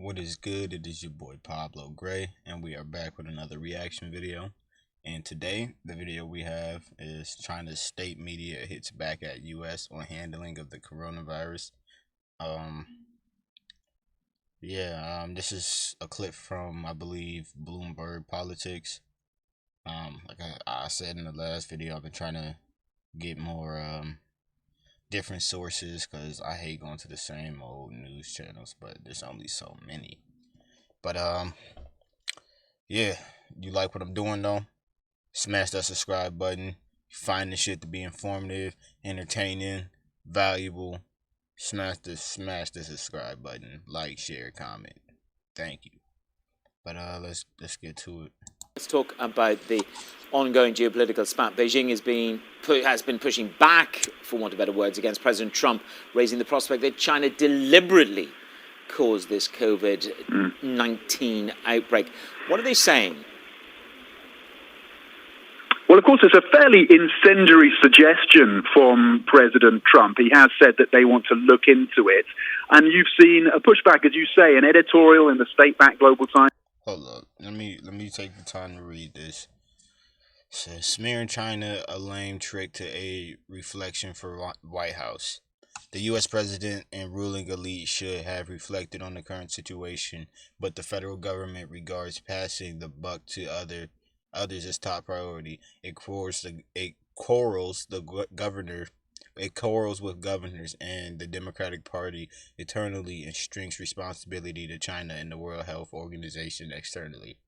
What is good? It is your boy PvbloGrey, and we are back with another reaction video. And today, the video we have is China's state media hits back at U.S. on handling of the coronavirus. This is a clip from, I believe, Bloomberg Politics. Like I said in the last video, I've been trying to get more different sources because I hate going to the same old news channels, but there's only so many. But yeah, you like what I'm doing though? Smash that subscribe button. Find the shit to be informative, entertaining, valuable. Smash the subscribe button. Like, share, comment. Thank you. But let's get to it. Let's talk about the ongoing geopolitical spat. Beijing has been pushing back, for want of better words, against President Trump, raising the prospect that China deliberately caused this COVID-19 outbreak. What are they saying? Well, of course, it's a fairly incendiary suggestion from President Trump. He has said that they want to look into it. And you've seen a pushback, as you say, an editorial in the state-backed Global Times. Hold up. Let me take the time to read this. It says, smearing China a lame trick to aid reflection for White House. The U.S. president and ruling elite should have reflected on the current situation, but the federal government regards passing the buck to others as top priority. It quarrels with governors and the Democratic Party eternally and strings responsibility to China and the World Health Organization externally.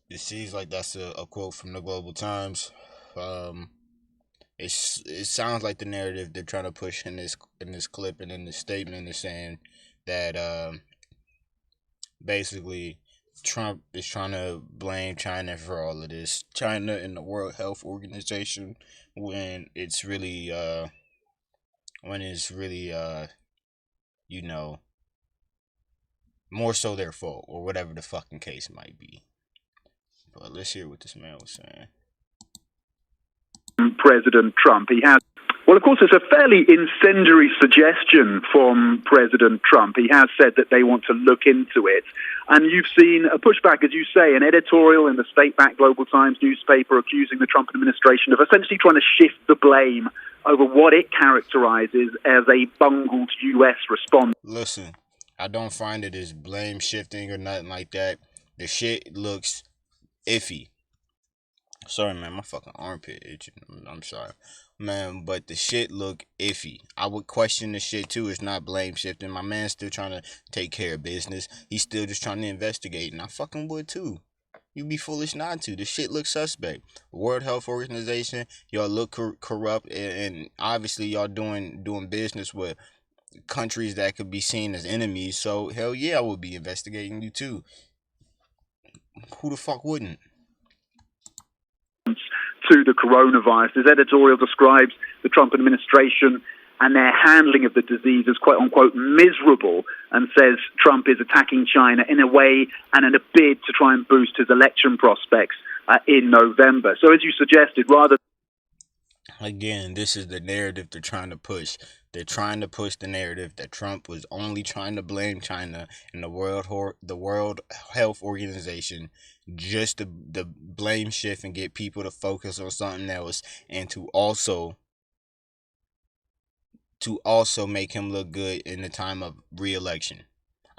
It seems like that's a quote from the Global Times. It sounds like the narrative they're trying to push in this clip and in the statement is saying that basically Trump is trying to blame China for all of this. China and the World Health Organization when it's really more so their fault or whatever the fucking case might be. But let's hear what this man was saying. President Trump, well, of course, it's a fairly incendiary suggestion from President Trump. He has said that they want to look into it. And you've seen a pushback, as you say, an editorial in the state-backed Global Times newspaper accusing the Trump administration of essentially trying to shift the blame over what it characterizes as a bungled U.S. response. Listen, I don't find it as blame shifting or nothing like that. The shit looks iffy. Sorry, man, my fucking armpit itching. I'm sorry, man, but the shit look iffy. I would question the shit too. It's not blame shifting. My man's still trying to take care of business. He's still just trying to investigate, and I fucking would too. You'd be foolish not to. The shit looks suspect. World Health Organization, y'all look corrupt, and obviously y'all doing business with countries that could be seen as enemies. So hell yeah, I would be investigating you too. Who the fuck wouldn't? To the coronavirus. His editorial describes the Trump administration and their handling of the disease as quote unquote miserable, and says Trump is attacking China in a way and in a bid to try and boost his election prospects in November. So as you suggested, rather... Again, this is the narrative they're trying to push. They're trying to push the narrative that Trump was only trying to blame China and the World Health Organization just to blame shift and get people to focus on something else, and to also make him look good in the time of re-election.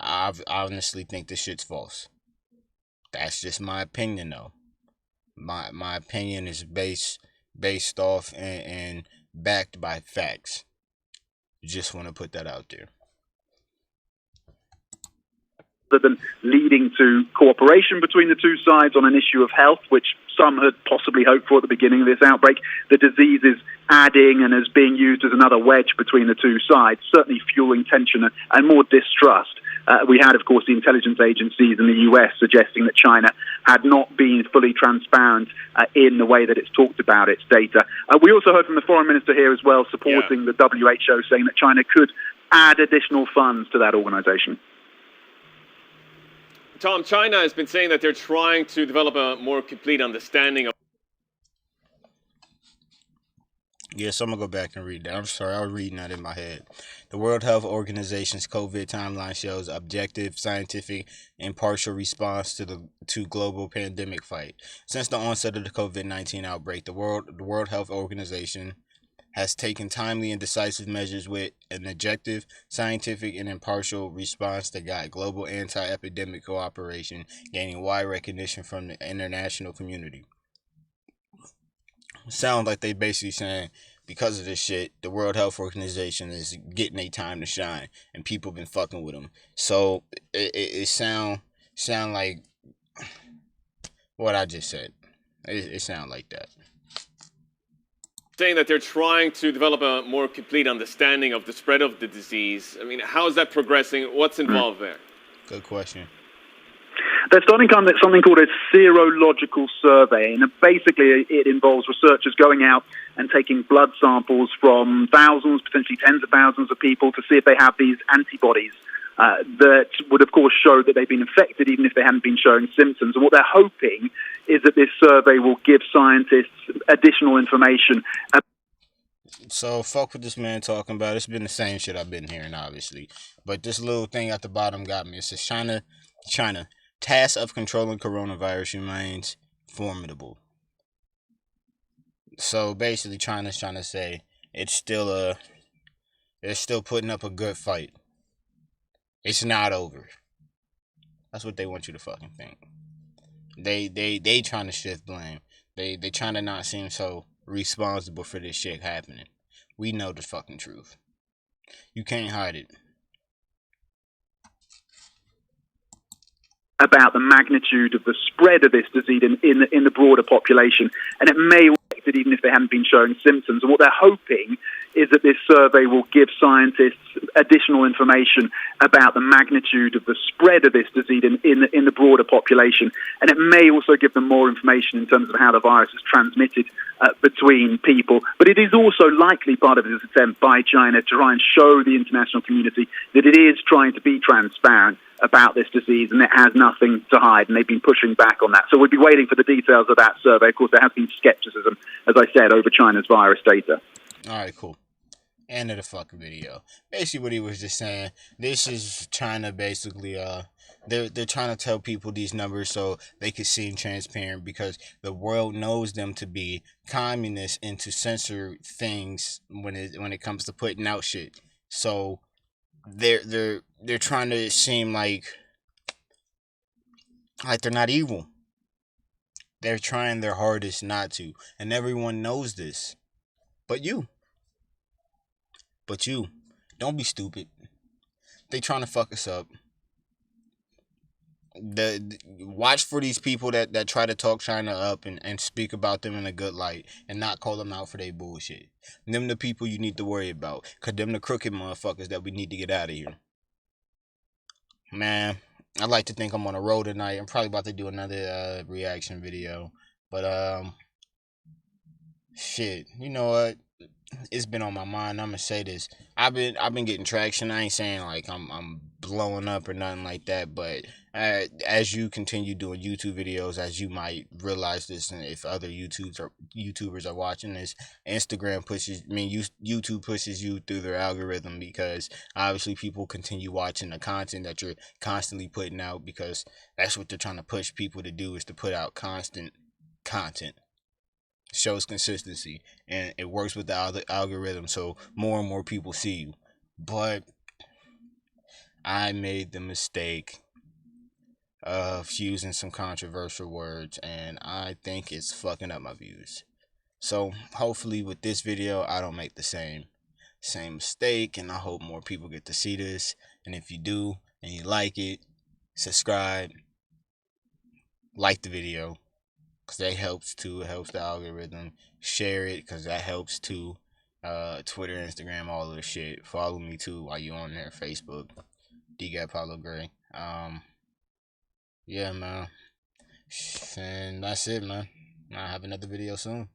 I honestly think this shit's false. That's just my opinion, though. My opinion is based off and backed by facts. Just want to put that out there. Rather than leading to cooperation between the two sides on an issue of health, which some had possibly hoped for at the beginning of this outbreak, the disease is adding and is being used as another wedge between the two sides, certainly fueling tension and more distrust. We had, of course, the intelligence agencies in the U.S. suggesting that China had not been fully transparent in the way that it's talked about its data. We also heard from the foreign minister here as well, supporting the WHO, saying that China could add additional funds to that organization. Tom, China has been saying that they're trying to develop a more complete understanding of... Yes, I'm gonna go back and read that. I'm sorry, I was reading that in my head. The World Health Organization's COVID timeline shows objective, scientific, impartial response to global pandemic fight. Since the onset of the COVID-19 outbreak, the World Health Organization has taken timely and decisive measures with an objective, scientific, and impartial response to guide global anti-epidemic cooperation, gaining wide recognition from the international community. Sound like they basically saying because of this shit, the World Health Organization is getting a time to shine, and people been fucking with them. So it sound like what I just said. It sound like that. Saying that they're trying to develop a more complete understanding of the spread of the disease. I mean, how is that progressing? What's involved there? Good question. They're starting something called a serological survey, and basically it involves researchers going out and taking blood samples from thousands, potentially tens of thousands of people to see if they have these antibodies that would, of course, show that they've been infected, even if they hadn't been showing symptoms. And what they're hoping is that this survey will give scientists additional information. So fuck what this man talking about. It's been the same shit I've been hearing, obviously. But this little thing at the bottom got me. It says China task of controlling coronavirus remains formidable. So basically, China's trying to say it's still putting up a good fight. It's not over. That's what they want you to fucking think. They trying to shift blame. They trying to not seem so responsible for this shit happening. We know the fucking truth. You can't hide it. About the magnitude of the spread of this disease in the broader population, and it may affect it even if they haven't been showing symptoms. And what they're hoping is that this survey will give scientists additional information about the magnitude of the spread of this disease in the broader population, and it may also give them more information in terms of how the virus is transmitted between people. But it is also likely part of this attempt by China to try and show the international community that it is trying to be transparent about this disease and it has nothing to hide, and they've been pushing back on that. So we'll be waiting for the details of that survey. Of course, there has been skepticism, as I said, over China's virus data. All right, cool. End of the fucking video. Basically, what he was just saying, this is China basically, they're trying to tell people these numbers so they can seem transparent because the world knows them to be communist and to censor things when it comes to putting out shit. So they're trying to seem like they're not evil. They're trying their hardest not to, and everyone knows this. But you don't be stupid. They trying to fuck us up. Watch for these people that try to talk China up and speak about them in a good light and not call them out for their bullshit. Them the people you need to worry about, cause them the crooked motherfuckers that we need to get out of here. Man, I like to think I'm on a roll tonight. I'm probably about to do another reaction video, but shit, you know what? It's been on my mind. I'm gonna say this. I've been getting traction. I ain't saying like I'm blowing up or nothing like that, but as you continue doing YouTube videos, as you might realize this, and if other YouTubers are watching this, YouTube pushes you through their algorithm because obviously people continue watching the content that you're constantly putting out because that's what they're trying to push people to do, is to put out constant content. Shows consistency, and it works with the algorithm, so more and more people see you. But I made the mistake of using some controversial words, and I think it's fucking up my views. So hopefully with this video I don't make the same mistake, and I hope more people get to see this. And if you do and you like it, subscribe, like the video, because that helps too. It helps the algorithm. Share it, because that helps too. Twitter, Instagram, all of the shit. Follow me too while you're on there. Facebook, PvbloGrey. Yeah, man. And that's it, man. I'll have another video soon.